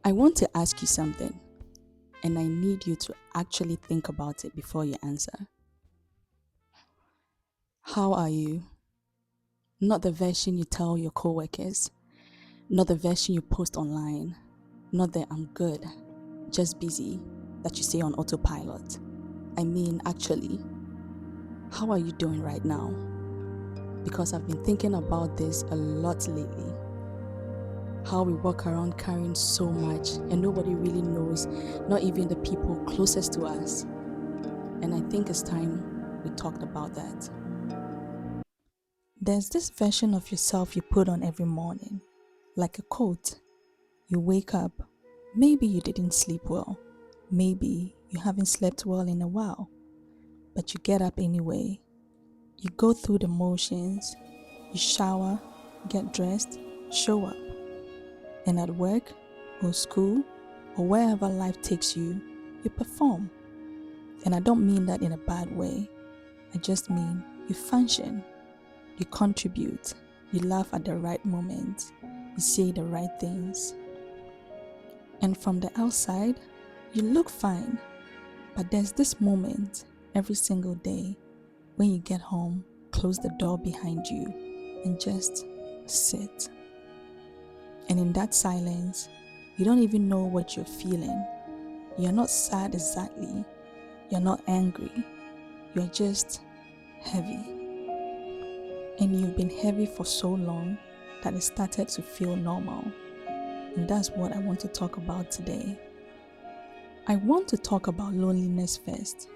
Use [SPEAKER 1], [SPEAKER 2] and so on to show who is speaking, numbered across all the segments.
[SPEAKER 1] I want to ask you something, and I need you to actually think about it before you answer. How are you? Not the version you tell your coworkers, not the version you post online, not the I'm good, just busy that you say on autopilot. I mean, actually, how are you doing right now? Because I've been thinking about this a lot lately. How we walk around carrying so much and nobody really knows, not even the people closest to us. And I think it's time we talked about that. There's this version of yourself you put on every morning, like a coat. You wake up, maybe you didn't sleep well, maybe you haven't slept well in a while, but you get up anyway. You go through the motions, you shower, get dressed, show up. And at work, or school, or wherever life takes you, you perform. And I don't mean that in a bad way. I just mean you function, you contribute, you laugh at the right moment, you say the right things. And from the outside, you look fine. But there's this moment every single day when you get home, close the door behind you, and just sit. And in that silence, you don't even know what you're feeling. You're not sad exactly. You're not angry. You're just heavy. And you've been heavy for so long that it started to feel normal. And that's what I want to talk about today. I want to talk about loneliness first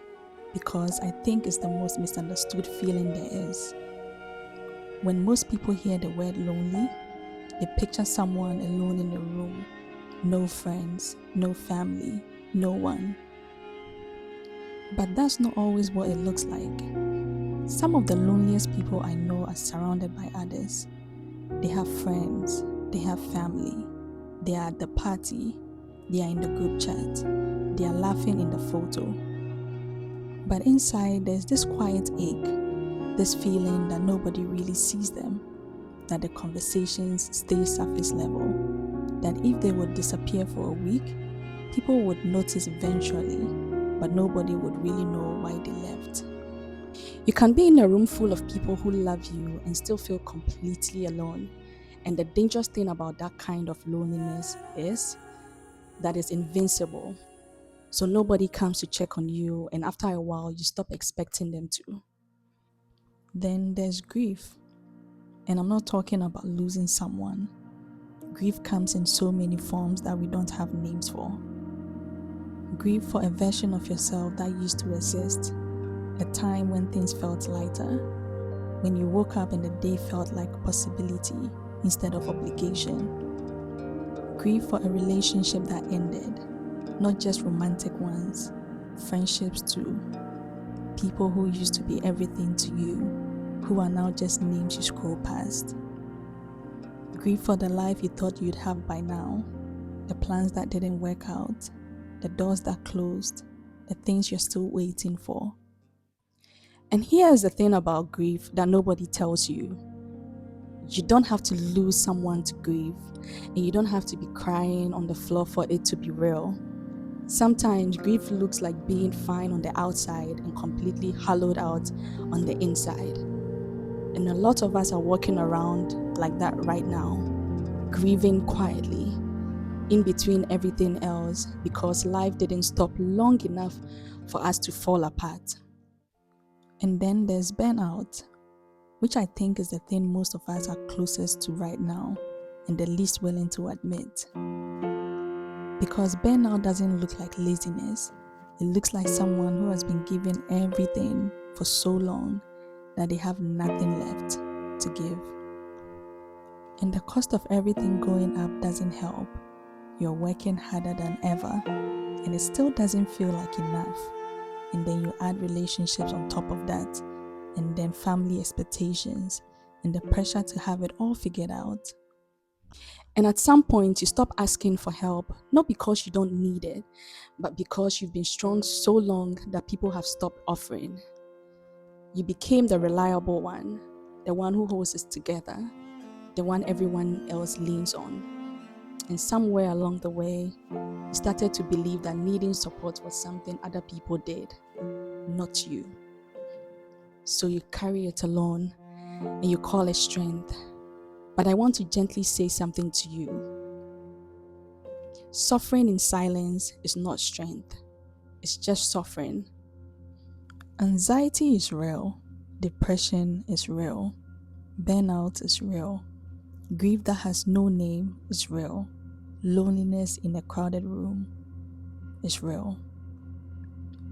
[SPEAKER 1] because I think it's the most misunderstood feeling there is. When most people hear the word lonely, they picture someone alone in a room, no friends, no family, no one. But that's not always what it looks like. Some of the loneliest people I know are surrounded by others. They have friends, they have family, they are at the party, they are in the group chat, they are laughing in the photo. But inside, there's this quiet ache, this feeling that nobody really sees them, that the conversations stay surface level, that if they would disappear for a week, people would notice eventually, but nobody would really know why they left. You can be in a room full of people who love you and still feel completely alone. And the dangerous thing about that kind of loneliness is that it's invincible. So nobody comes to check on you, and after a while, you stop expecting them to. Then there's grief. And I'm not talking about losing someone. Grief comes in so many forms that we don't have names for. Grief for a version of yourself that used to exist, a time when things felt lighter, when you woke up and the day felt like possibility instead of obligation. Grief for a relationship that ended, not just romantic ones, friendships too. People who used to be everything to you, who are now just names you scroll past. Grief for the life you thought you'd have by now, the plans that didn't work out, the doors that closed, the things you're still waiting for. And here's the thing about grief that nobody tells you. You don't have to lose someone to grieve, and you don't have to be crying on the floor for it to be real. Sometimes grief looks like being fine on the outside and completely hollowed out on the inside. And a lot of us are walking around like that right now, grieving quietly, in between everything else, because life didn't stop long enough for us to fall apart. And then there's burnout, which I think is the thing most of us are closest to right now and the least willing to admit. Because burnout doesn't look like laziness. It looks like someone who has been given everything for so long that they have nothing left to give. And the cost of everything going up doesn't help. You're working harder than ever, and it still doesn't feel like enough. and then you add relationships on top of that, and then family expectations, and the pressure to have it all figured out. And at some point, you stop asking for help, not because you don't need it, but because you've been strong so long that people have stopped offering. You became the reliable one, the one who holds it together, the one everyone else leans on. And somewhere along the way, you started to believe that needing support was something other people did, not you. So you carry it alone and you call it strength. But I want to gently say something to you. Suffering in silence is not strength, it's just suffering. Anxiety is real, depression is real, burnout is real, grief that has no name is real, loneliness in a crowded room is real.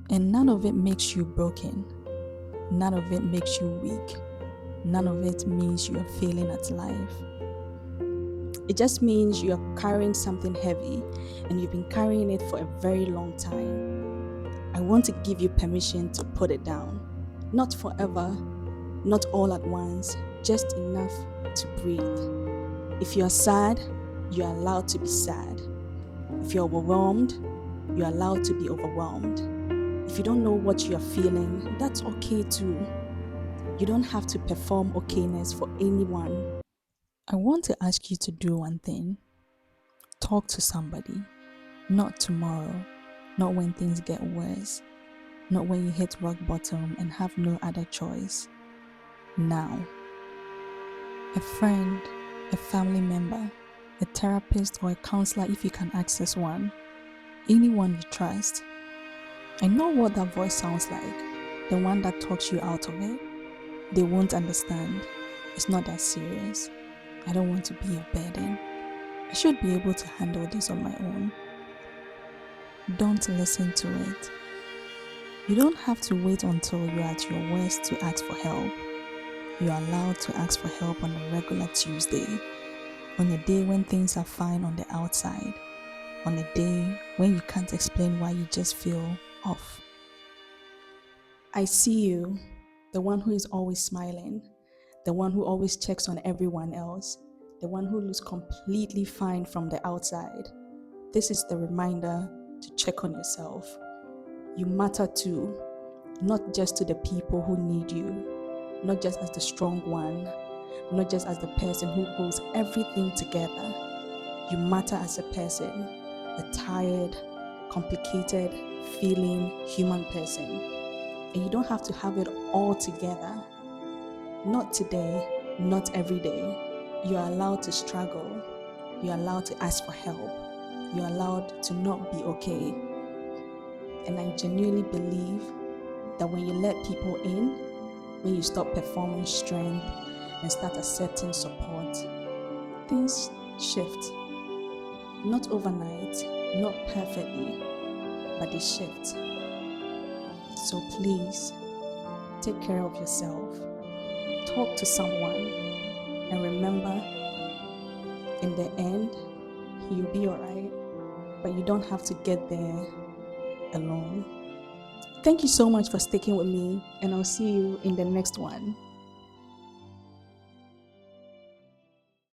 [SPEAKER 1] And none of it makes you broken, none of it makes you weak, none of it means you are failing at life. It just means you are carrying something heavy and you've been carrying it for a very long time. I want to give you permission to put it down. Not forever, not all at once, just enough to breathe. If you're sad, you're allowed to be sad. If you're overwhelmed, you're allowed to be overwhelmed. If you don't know what you're feeling, that's okay too. You don't have to perform okayness for anyone. I want to ask you to do one thing. Talk to somebody. Not tomorrow, not when things get worse, not when you hit rock bottom and have no other choice. Now. A friend, a family member, a therapist or a counselor if you can access one. Anyone you trust. I know what that voice sounds like. The one that talks you out of it. They won't understand. It's not that serious. I don't want to be a burden. I should be able to handle this on my own. Don't listen to it. You don't have to wait until you're at your worst to ask for help. You're allowed to ask for help on a regular Tuesday, on a day when things are fine on the outside, on a day when you can't explain why you just feel off. I see you, the one who is always smiling, the one who always checks on everyone else, the one who looks completely fine from the outside. This is the reminder to check on yourself. You matter too, not just to the people who need you, not just as the strong one, not just as the person who holds everything together. You matter as a person, a tired, complicated, feeling human person. And you don't have to have it all together. Not today, not every day. You're allowed to struggle. You're allowed to ask for help. You're allowed to not be okay. And I genuinely believe that when you let people in, when you stop performing strength and start accepting support, things shift. Not overnight, not perfectly, but they shift. So please, take care of yourself. Talk to someone. And remember, in the end, you'll be alright. But you don't have to get there alone. Thank you so much for sticking with me, and I'll see you in the next one.